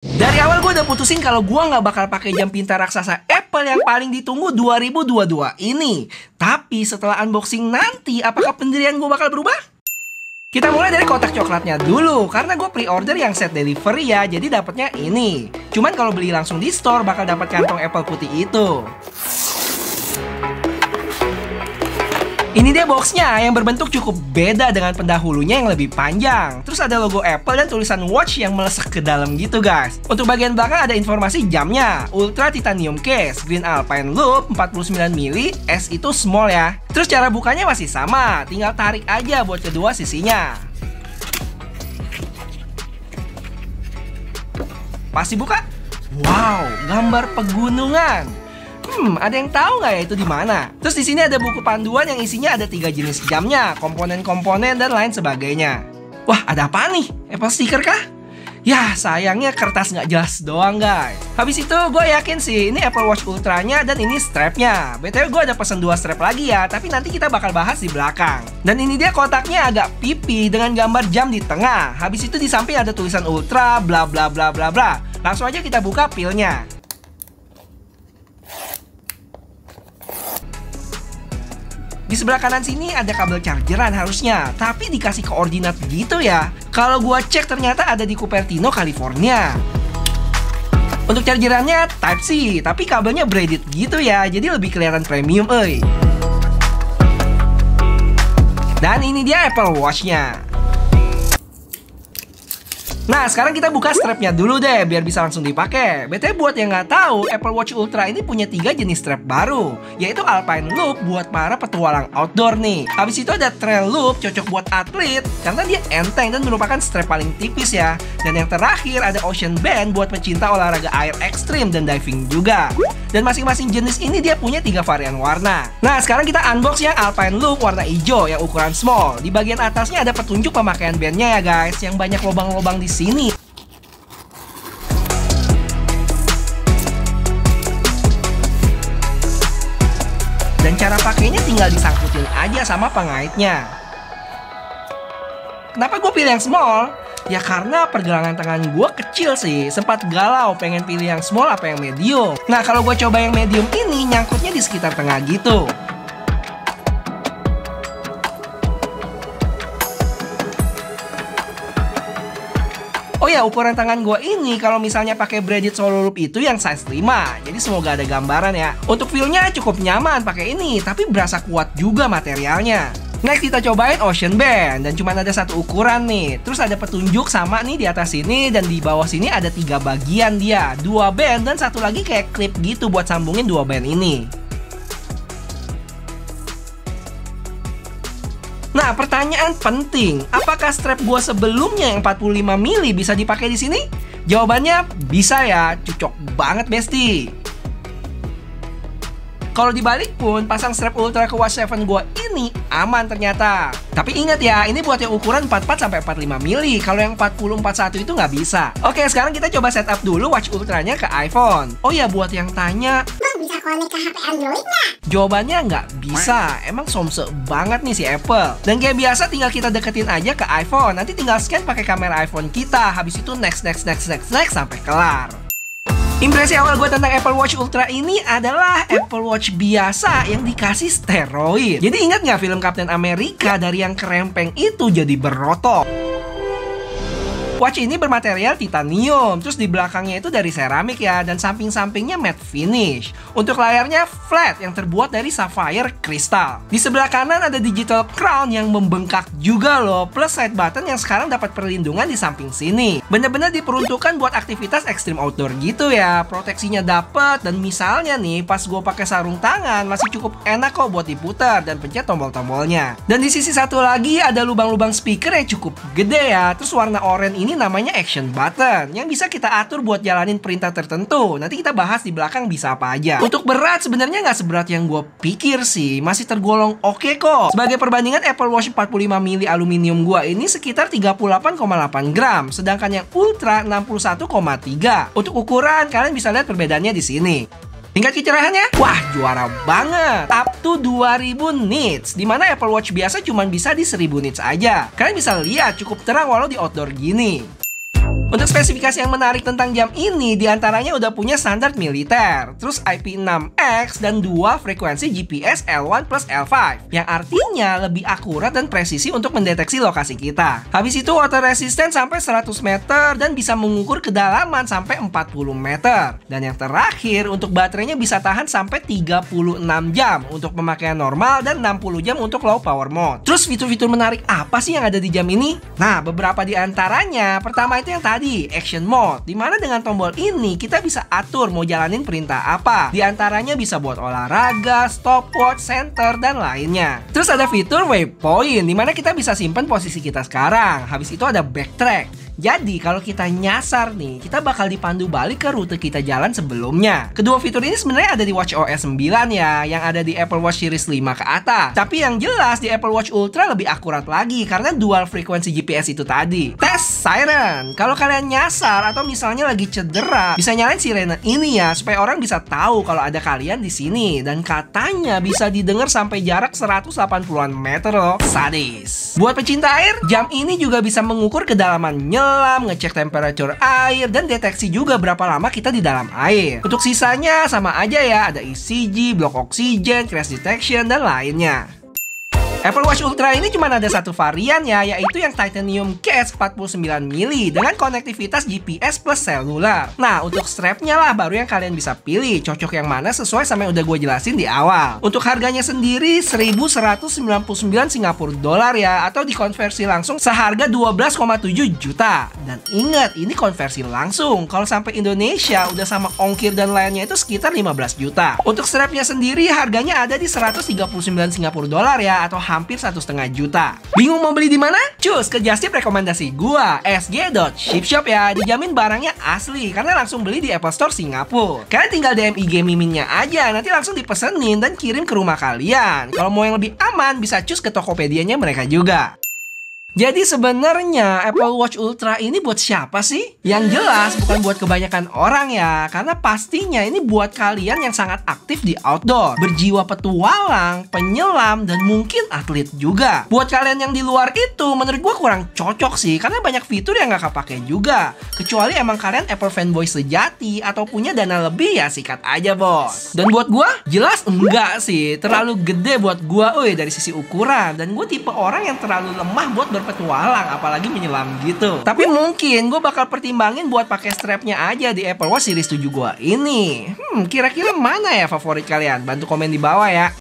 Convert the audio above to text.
Dari awal gue udah putusin kalau gue nggak bakal pakai jam pintar raksasa Apple yang paling ditunggu 2022 ini. Tapi setelah unboxing nanti, apakah pendirian gue bakal berubah? Kita mulai dari kotak coklatnya dulu, karena gue pre-order yang set delivery ya, jadi dapatnya ini. Cuman kalau beli langsung di store bakal dapat kantong Apple putih itu. Ini dia boxnya yang berbentuk cukup beda dengan pendahulunya yang lebih panjang. Terus ada logo Apple dan tulisan watch yang melesek ke dalam gitu guys. Untuk bagian belakang ada informasi jamnya, Ultra Titanium Case, Green Alpine Loop, 49mm, S itu small ya. Terus cara bukanya masih sama, tinggal tarik aja buat kedua sisinya. Pas dibuka, wow, gambar pegunungan. Ada yang tahu nggak ya itu di mana? Terus di sini ada buku panduan yang isinya ada 3 jenis jamnya, komponen-komponen dan lain sebagainya. Wah, ada apa nih? Apple sticker kah? Ya, sayangnya kertas nggak jelas doang guys. Habis itu gue yakin sih ini Apple Watch Ultra-nya dan ini strapnya. BTW gue ada pesan 2 strap lagi ya, tapi nanti kita bakal bahas di belakang. Dan ini dia kotaknya agak pipi dengan gambar jam di tengah. Habis itu di samping ada tulisan Ultra bla bla bla bla bla. Langsung aja kita buka pilnya. Di sebelah kanan sini ada kabel chargeran harusnya, tapi dikasih koordinat gitu ya. Kalau gua cek ternyata ada di Cupertino, California. Untuk chargerannya Type-C, tapi kabelnya braided gitu ya, jadi lebih kelihatan premium euy. Dan ini dia Apple Watch-nya. Nah, sekarang kita buka strapnya dulu deh, biar bisa langsung dipakai. BTW buat yang nggak tahu, Apple Watch Ultra ini punya 3 jenis strap baru, yaitu Alpine Loop buat para petualang outdoor nih. Habis itu ada Trail Loop, cocok buat atlet, karena dia enteng dan merupakan strap paling tipis ya. Dan yang terakhir ada Ocean Band buat pecinta olahraga air ekstrim dan diving juga. Dan masing-masing jenis ini dia punya 3 varian warna. Nah, sekarang kita unbox yang Alpine Loop warna hijau yang ukuran small. Di bagian atasnya ada petunjuk pemakaian bandnya ya guys, yang banyak lubang-lubang di sini. Dan cara pakainya tinggal disangkutin aja sama pengaitnya. Kenapa gue pilih yang small? Ya karena pergelangan tangan gue kecil sih. Sempat galau pengen pilih yang small apa yang medium. Nah kalau gue coba yang medium ini nyangkutnya di sekitar tengah gitu. Oh ya, ukuran tangan gue ini kalau misalnya pakai braided solo loop itu yang size 5. Jadi semoga ada gambaran ya. Untuk feel-nya cukup nyaman pakai ini, tapi berasa kuat juga materialnya. Next kita cobain Ocean Band, dan cuma ada 1 ukuran nih. Terus ada petunjuk sama nih di atas sini, dan di bawah sini ada 3 bagian dia, 2 band dan 1 lagi kayak clip gitu buat sambungin 2 band ini. Nah, pertanyaan penting, apakah strap gua sebelumnya yang 45 mili bisa dipakai di sini? Jawabannya bisa ya, cocok banget besti. Kalau dibalik pun, pasang strap Ultra ke Watch 7 gua ini aman ternyata. Tapi ingat ya, ini buat yang ukuran 44-45 mili. Kalau yang 40-41 itu nggak bisa. Oke, sekarang kita coba setup dulu Watch Ultranya ke iPhone. Oh ya, buat yang tanya, Bang, bisa konek ke HP Android nggak? jawabannya nggak bisa. Emang somse banget nih si Apple. Dan kayak biasa tinggal kita deketin aja ke iPhone. Nanti tinggal scan pakai kamera iPhone kita. Habis itu next sampai kelar. Impresi awal gue tentang Apple Watch Ultra ini adalah Apple Watch biasa yang dikasih steroid. Jadi ingat nggak film Captain America, dari yang kerempeng itu jadi berotot? Watch ini bermaterial titanium, terus di belakangnya itu dari seramik ya, dan samping-sampingnya matte finish. Untuk layarnya flat yang terbuat dari sapphire kristal. Di sebelah kanan ada digital crown yang membengkak juga loh, plus side button yang sekarang dapat perlindungan di samping sini. Bener-bener diperuntukkan buat aktivitas ekstrim outdoor gitu ya, proteksinya dapet, dan misalnya nih pas gue pakai sarung tangan masih cukup enak kok buat diputar dan pencet tombol-tombolnya. Dan di sisi satu lagi ada lubang-lubang speaker yang cukup gede ya, terus warna oranye ini namanya action button yang bisa kita atur buat jalanin perintah tertentu. Nanti kita bahas di belakang bisa apa aja. Untuk berat sebenarnya nggak seberat yang gue pikir sih, masih tergolong oke kok. Sebagai perbandingan, Apple Watch 45 mili aluminium gue ini sekitar 38,8 gram, sedangkan yang Ultra 61,3. Untuk ukuran kalian bisa lihat perbedaannya di sini. Tingkat kecerahannya, wah juara banget, up to 2000 nits, dimana Apple Watch biasa cuma bisa di 1000 nits aja. Kalian bisa lihat cukup terang walau di outdoor gini. Untuk spesifikasi yang menarik tentang jam ini, diantaranya udah punya standar militer, terus IP6X dan 2 frekuensi GPS L1 plus L5, yang artinya lebih akurat dan presisi untuk mendeteksi lokasi kita. Habis itu water resistant sampai 100 meter dan bisa mengukur kedalaman sampai 40 meter. Dan yang terakhir, untuk baterainya bisa tahan sampai 36 jam untuk pemakaian normal dan 60 jam untuk low power mode. Terus fitur-fitur menarik apa sih yang ada di jam ini? Nah, beberapa di antaranya, pertama itu yang tadi, Action Mode, dimana dengan tombol ini kita bisa atur mau jalanin perintah apa. Di antaranya bisa buat olahraga, stopwatch, center, dan lainnya. Terus ada fitur Waypoint, dimana kita bisa simpan posisi kita sekarang. Habis itu ada Backtrack. Jadi kalau kita nyasar nih, kita bakal dipandu balik ke rute kita jalan sebelumnya. Kedua fitur ini sebenarnya ada di watchOS 9 ya, yang ada di Apple Watch Series 5 ke atas. Tapi yang jelas di Apple Watch Ultra lebih akurat lagi karena dual frekuensi GPS itu tadi. Tes siren. Kalau kalian nyasar atau misalnya lagi cedera, bisa nyalain sirene ini ya, supaya orang bisa tahu kalau ada kalian di sini. Dan katanya bisa didengar sampai jarak 180-an meter loh. Sadis. Buat pecinta air, jam ini juga bisa mengukur kedalaman ngecek temperatur air, dan deteksi juga berapa lama kita di dalam air. Untuk sisanya sama aja ya, ada ECG, block oksigen, crash detection, dan lainnya. Apple Watch Ultra ini cuma ada satu varian ya, yaitu yang Titanium Case 49 mili dengan konektivitas GPS plus seluler. Nah, untuk strapnya lah baru yang kalian bisa pilih, cocok yang mana sesuai sama yang udah gue jelasin di awal. Untuk harganya sendiri 1.199 Singapura dolar ya, atau dikonversi langsung seharga 12,7 juta. Dan ingat, ini konversi langsung. Kalau sampai Indonesia udah sama ongkir dan lainnya itu sekitar 15 juta. Untuk strapnya sendiri harganya ada di 139 Singapura dolar ya, atau hampir 1,5 juta. Bingung mau beli di mana? Cus ke just tip rekomendasi gua, sg.shipshop ya. Dijamin barangnya asli karena langsung beli di Apple Store Singapura. Kalian tinggal DM IG Miminnya aja, nanti langsung dipesenin dan kirim ke rumah kalian. Kalau mau yang lebih aman, bisa cus ke Tokopedia-nya mereka juga. Jadi sebenarnya Apple Watch Ultra ini buat siapa sih? Yang jelas bukan buat kebanyakan orang ya, karena pastinya ini buat kalian yang sangat aktif di outdoor, berjiwa petualang, penyelam, dan mungkin atlet juga. Buat kalian yang di luar itu, menurut gue kurang cocok sih, karena banyak fitur yang gak kepake juga. Kecuali emang kalian Apple fanboy sejati atau punya dana lebih, ya sikat aja bos. Dan buat gue, jelas enggak sih, terlalu gede buat gue dari sisi ukuran. Dan gue tipe orang yang terlalu lemah buat berpetualang, apalagi menyelam gitu. Tapi mungkin gue bakal pertimbangin buat pakai strapnya aja di Apple Watch Series 7 gue ini. Kira-kira mana ya favorit kalian? Bantu komen di bawah ya.